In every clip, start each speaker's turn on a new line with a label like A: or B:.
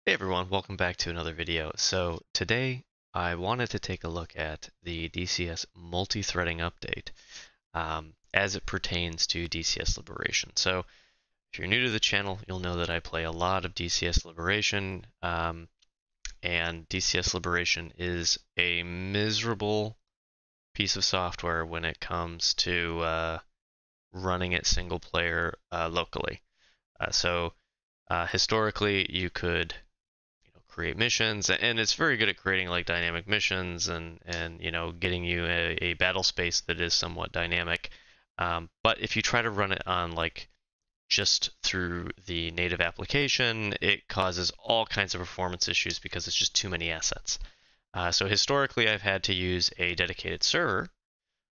A: Hey everyone, welcome back to another video. So today I wanted to take a look at the DCS multi-threading update as it pertains to DCS Liberation. So if you're new to the channel, you'll know that I play a lot of DCS Liberation, and DCS Liberation is a miserable piece of software when it comes to running it single player locally. Historically, you could create missions, and it's very good at creating like dynamic missions and getting you a battle space that is somewhat dynamic. But if you try to run it on like just through the native application, it causes all kinds of performance issues because it's just too many assets. So historically, I've had to use a dedicated server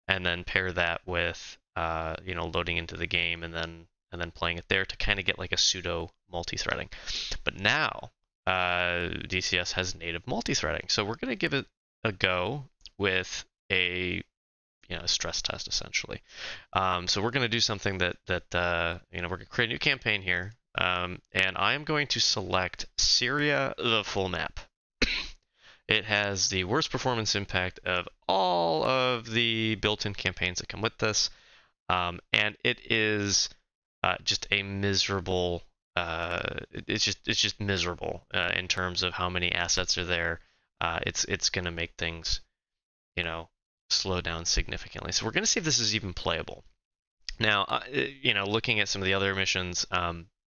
A: and then pair that with loading into the game and then playing it there to kind of get like a pseudo multi-threading. But now DCS has native multi-threading, so we're going to give it a go with a stress test essentially. So we're going to do something that we're going to create a new campaign here, and I am going to select Syria, the full map. It has the worst performance impact of all of the built-in campaigns that come with this, and it is just a miserable. It's just miserable in terms of how many assets are there. It's going to make things, slow down significantly. So we're going to see if this is even playable. Now, looking at some of the other missions,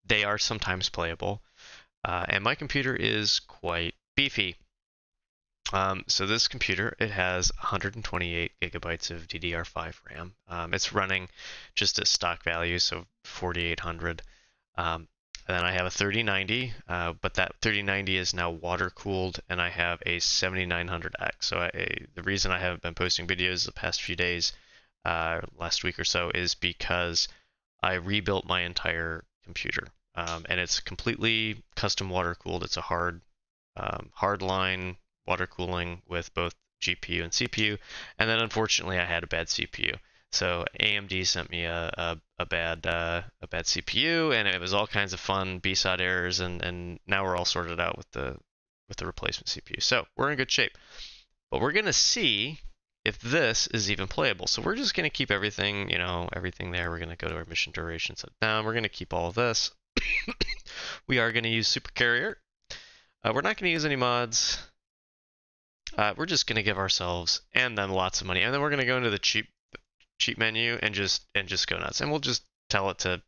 A: they are sometimes playable, and my computer is quite beefy. So this computer, it has 128 gigabytes of DDR5 RAM. It's running just at stock value, so 4800. Then I have a 3090, but that 3090 is now water-cooled, and I have a 7900X. So the reason I haven't been posting videos the past few days, last week or so, is because I rebuilt my entire computer, and it's completely custom water-cooled. It's a hard line water cooling with both GPU and CPU, and then unfortunately I had a bad CPU. So AMD sent me a bad CPU, and it was all kinds of fun BSOD errors, and now we're all sorted out with the replacement CPU. So we're in good shape. But we're gonna see if this is even playable. So we're just gonna keep everything, everything there. We're gonna go to our mission duration, set down. We're gonna keep all of this. We are gonna use Super Carrier. We're not gonna use any mods. We're just gonna give ourselves and them lots of money, and then we're gonna go into the cheap menu and just go nuts, and we'll just tell it to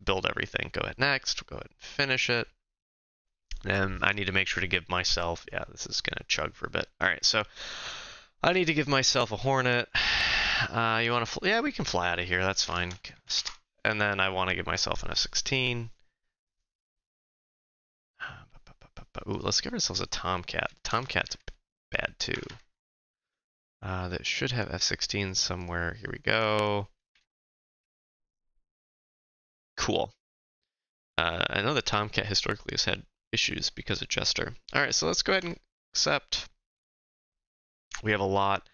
A: build everything. Go ahead next. We'll go ahead and finish it. And I need to make sure to give myself, this is gonna chug for a bit. All right, so I need to give myself a Hornet. You want to we can fly out of here, that's fine. And then I want to give myself an F-16. Ooh, let's give ourselves a Tomcat. Tomcat's bad too. That should have F-16 somewhere. Here we go. Cool. I know the Tomcat historically has had issues because of Jester. All right, so let's go ahead and accept. We have a lot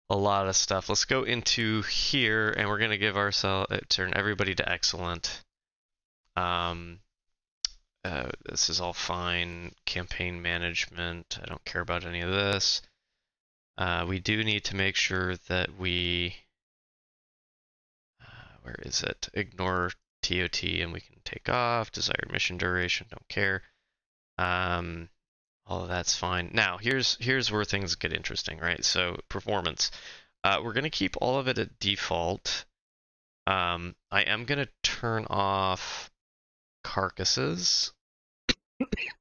A: of stuff. Let's go into here, and we're gonna give ourselves turn everybody to excellent. This is all fine. Campaign management. I don't care about any of this. We do need to make sure that we, where is it? Ignore TOT and we can take off. Desired mission duration, don't care. All of that's fine. Now, here's where things get interesting, right? So performance. We're going to keep all of it at default. I am going to turn off carcasses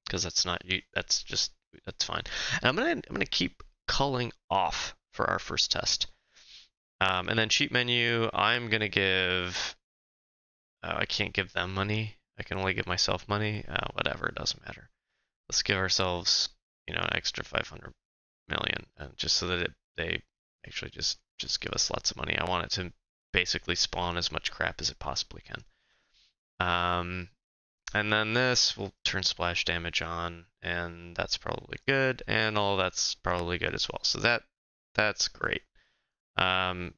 A: because that's fine. And I'm gonna keep culling off for our first test. And then cheat menu, I'm gonna give, I can't give them money. I can only give myself money. Whatever, it doesn't matter. Let's give ourselves, an extra 500 million, just so that they actually just give us lots of money. I want it to basically spawn as much crap as it possibly can. And then this will turn splash damage on, and that's probably good, and all that's probably good as well. So that's great. And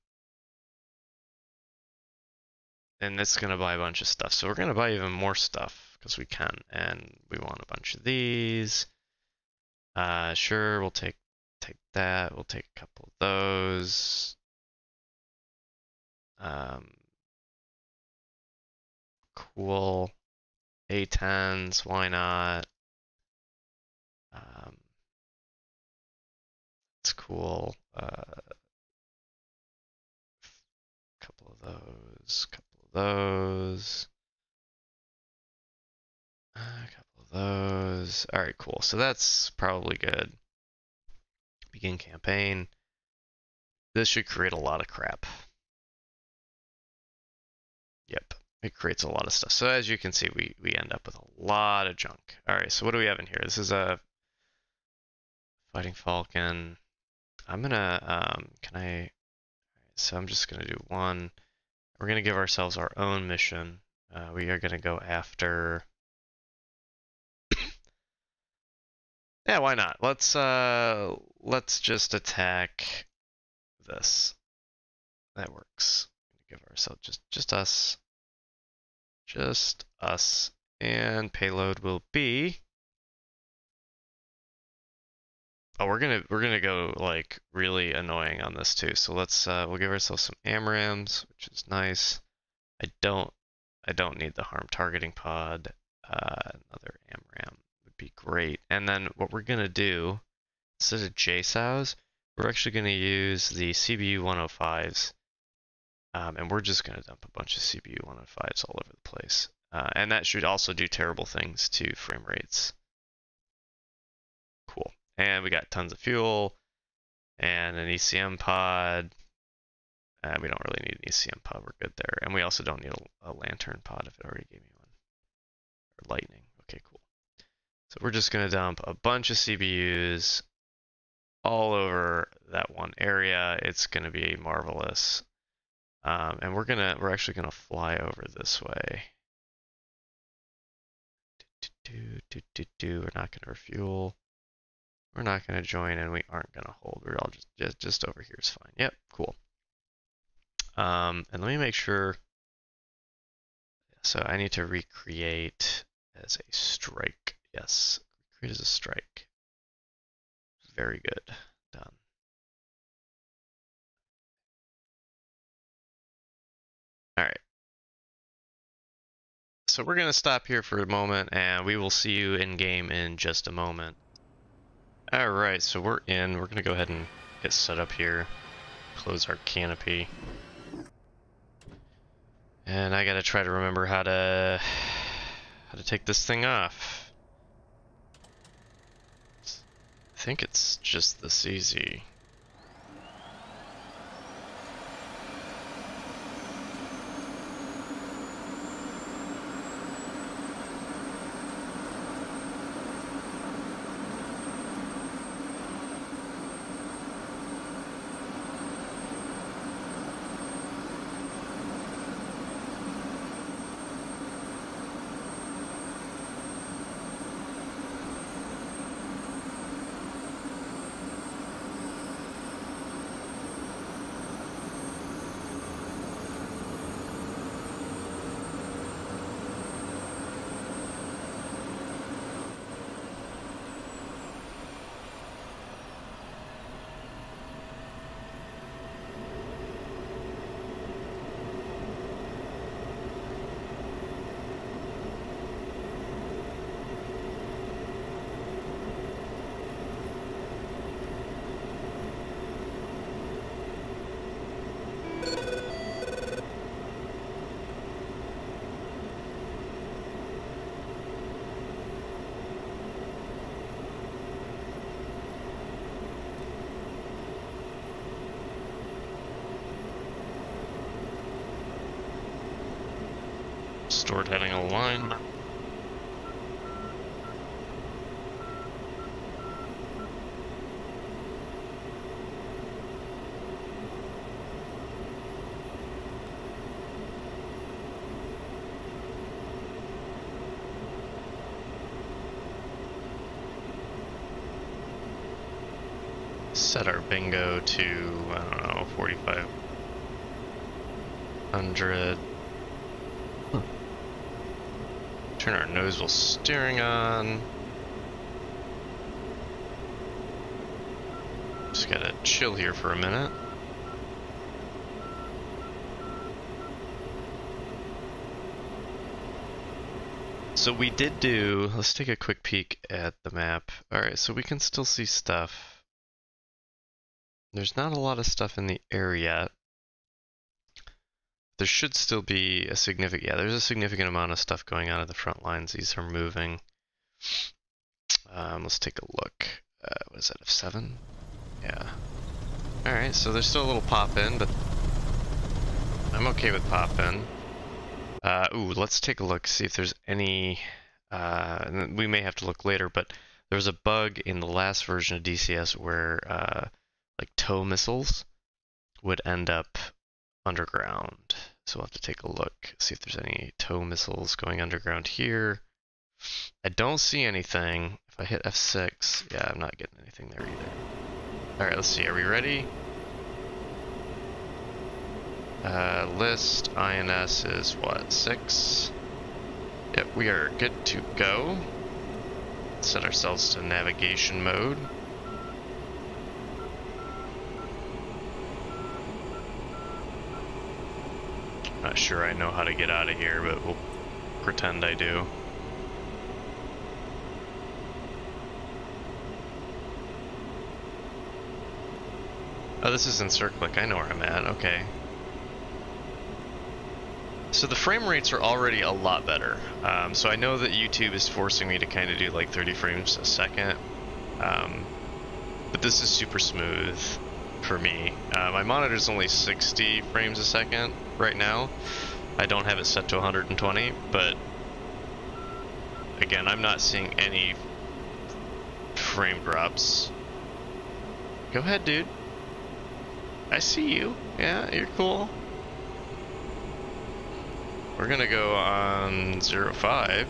A: it's gonna buy a bunch of stuff. So we're gonna buy even more stuff because we can, and we want a bunch of these. Sure, we'll take that. We'll take a couple of those. Cool. A10s, why not? It's cool. Couple of those, couple of those, a couple of those. All right, cool. So that's probably good. Begin campaign. This should create a lot of crap. Yep, it creates a lot of stuff. So as you can see, we end up with a lot of junk. All right, so what do we have in here? This is a fighting falcon. I'm gonna so I'm just gonna do one. We're gonna give ourselves our own mission. We are gonna go after. Yeah, why not? Let's just attack this. That works. Give ourselves just us, and payload will be. Oh, we're gonna go like really annoying on this too. So let's we'll give ourselves some AMRAMs, which is nice. I don't need the harm targeting pod. Another AMRAM would be great. And then what we're gonna do, instead of JSOWs, we're actually gonna use the CBU 105s. And we're just gonna dump a bunch of CBU 105s all over the place. And that should also do terrible things to frame rates. Cool. And we got tons of fuel and an ECM pod. We don't really need an ECM pod, we're good there. And we also don't need a lantern pod if it already gave me one. Or lightning, okay, cool. So we're just gonna dump a bunch of CBUs all over that one area. It's gonna be marvelous. And we're actually gonna fly over this way. We're not gonna refuel. We're not gonna join, and we aren't gonna hold. We're all just over here is fine. Yep, cool. And let me make sure. So I need to recreate as a strike. Yes, create as a strike. Very good. Done. All right. So we're gonna stop here for a moment, and we will see you in game in just a moment. All right, so we're in. We're gonna go ahead and get set up here. Close our canopy. And I gotta try to remember how to take this thing off. I think it's just this easy. Stored heading aligned. Set our bingo to, I don't know, 4,500. Turn our nose while steering on. Just gotta chill here for a minute. So we did do, let's take a quick peek at the map. Alright, so we can still see stuff. There's not a lot of stuff in the air yet. There should still be a significant, yeah, there's a significant amount of stuff going on at the front lines. These are moving. Let's take a look. What is that, F7? Yeah. Alright, so there's still a little pop in, but I'm okay with pop in. Ooh, let's take a look, see if there's any, we may have to look later, but there was a bug in the last version of DCS where, like tow missiles would end up underground. So we'll have to take a look, see if there's any tow missiles going underground here. I don't see anything. If I hit F6, yeah, I'm not getting anything there either. Alright, let's see, are we ready? List INS is what, 6? Yep, we are good to go. Set ourselves to navigation mode. Not sure I know how to get out of here, but we'll pretend I do. Oh, this is encirclic. I know where I'm at. Okay. So the frame rates are already a lot better. So I know that YouTube is forcing me to kind of do like 30 frames a second. But this is super smooth for me. My monitor's only 60 frames a second right now. I don't have it set to 120, but again, I'm not seeing any frame drops. Go ahead, dude. I see you. Yeah, you're cool. We're gonna go on 05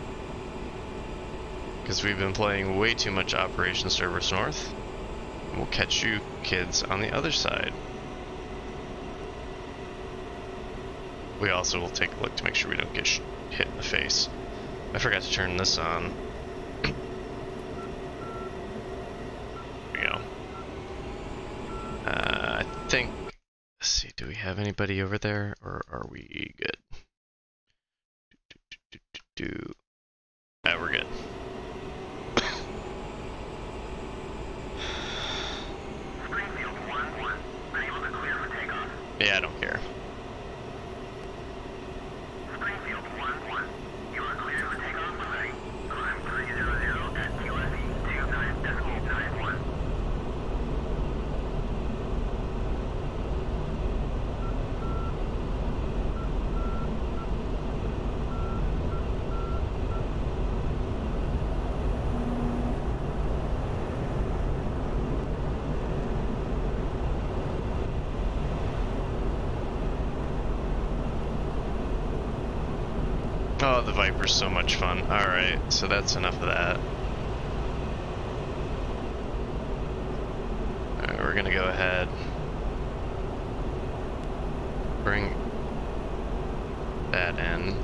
A: because we've been playing way too much Operation Cerberus North. We'll catch you kids on the other side. We also will take a look to make sure we don't get hit in the face. I forgot to turn this on. There we go. I think, let's see, do we have anybody over there or are we good? We're good. Yeah, I don't care. Springfield 1-1. You are clear for takeoff when ready. Climb 300 at QSE 29.91. Oh, the Viper's so much fun. Alright, so that's enough of that. Alright, we're gonna go ahead. Bring that in.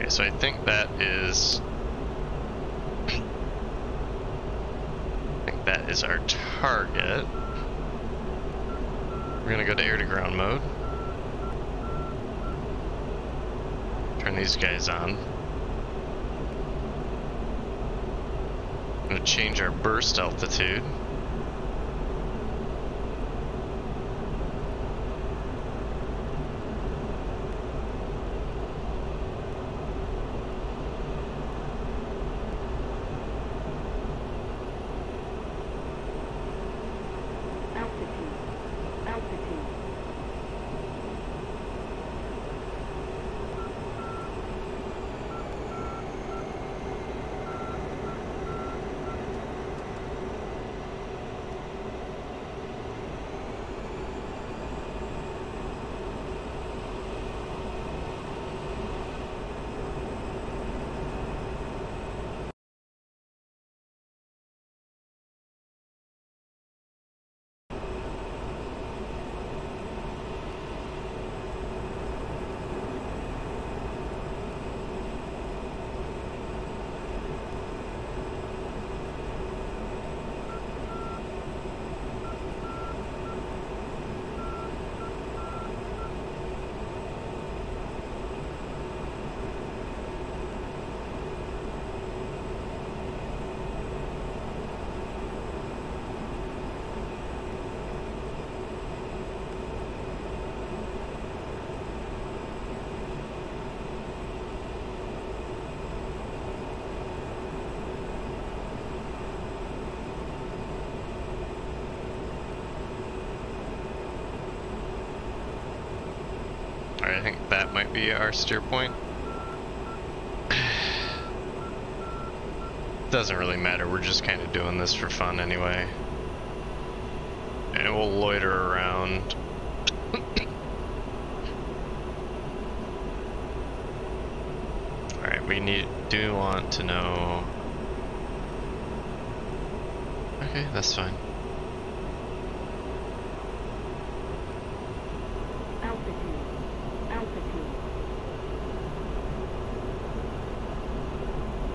A: So I think that is, our target. We're gonna go to air to ground mode. Turn these guys on. I'm gonna change our burst altitude. that might be our steer point. Doesn't really matter, we're just kind of doing this for fun anyway. And we'll loiter around. Alright, we do want to know... Okay, that's fine.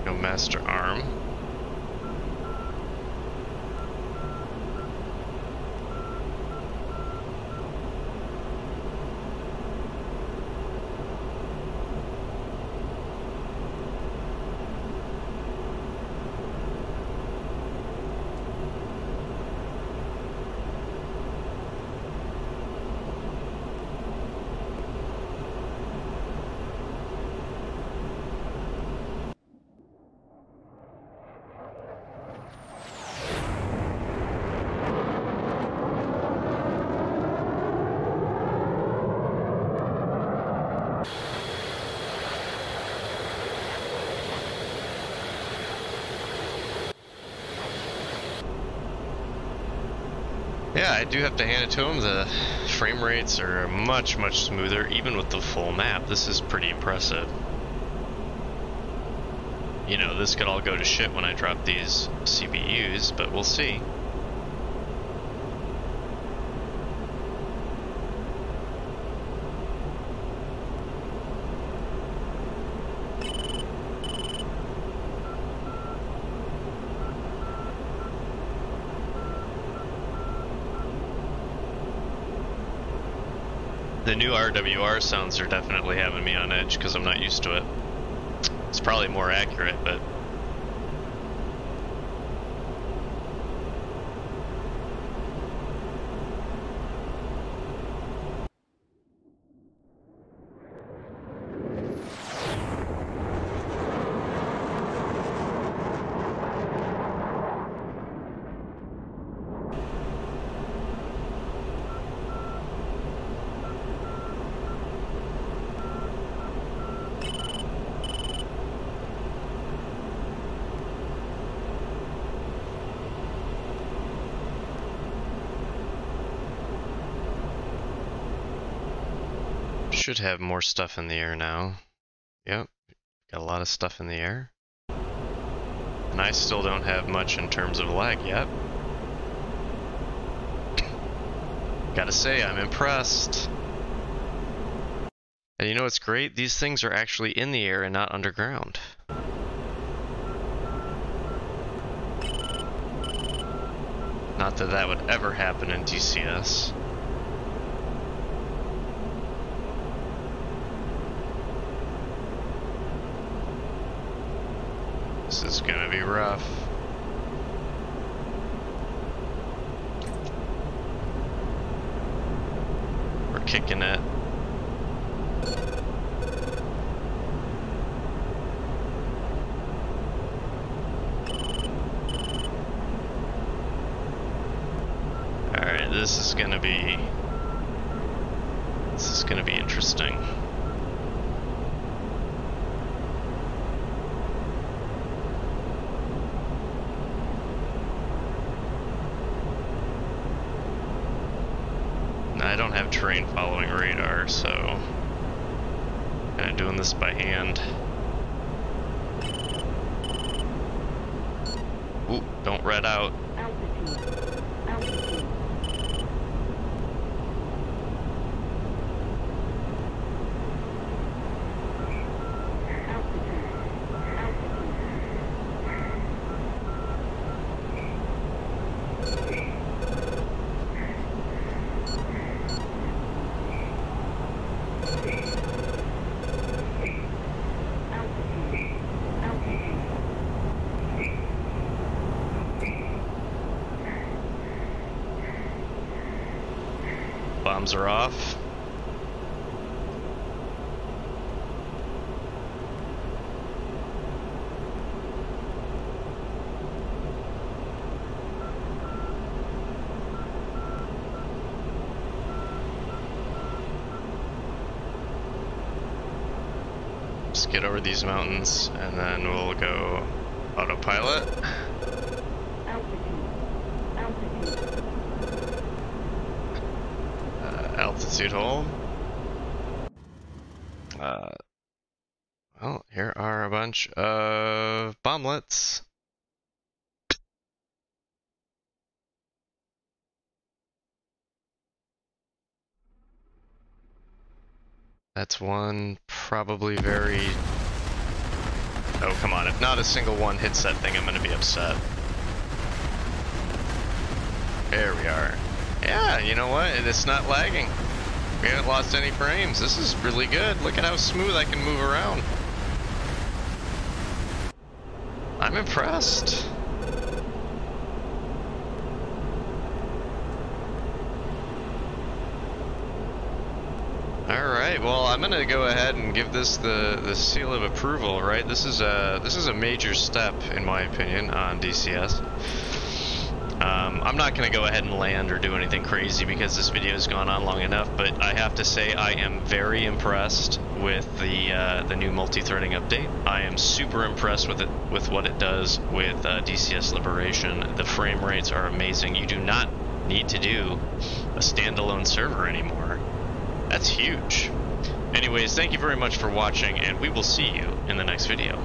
A: Go master arm. Yeah, I do have to hand it to him. The frame rates are much, much smoother, even with the full map. This is pretty impressive. You know, this could all go to shit when I drop these CPUs, but we'll see. The new RWR sounds are definitely having me on edge because I'm not used to it. It's probably more accurate, but... Should have more stuff in the air now. Yep, got a lot of stuff in the air. And I still don't have much in terms of lag yet. Gotta say, I'm impressed. And you know what's great? These things are actually in the air and not underground. Not that that would ever happen in DCS. This is gonna be rough. We're kicking it. Alright, this is gonna be interesting. I don't have terrain following radar, so kind of doing this by hand. Ooh, don't red out. Bombs are off. just get over these mountains, and then we'll go autopilot. Altitude hold. Well, here are a bunch of bomblets. That's one probably very... Oh, come on. If not a single one hits that thing, I'm going to be upset. There we are. Yeah, you know what? It's not lagging. We haven't lost any frames. This is really good. Look at how smooth I can move around. I'm impressed. Alright, well, I'm gonna go ahead and give this the seal of approval, right? This is a major step, in my opinion, on DCS. I'm not gonna go ahead and land or do anything crazy because this video has gone on long enough, but I have to say I am very impressed with the new multi-threading update. I am super impressed with what it does with DCS Liberation. The frame rates are amazing. You do not need to do a standalone server anymore. That's huge. Anyways, thank you very much for watching, and we will see you in the next video.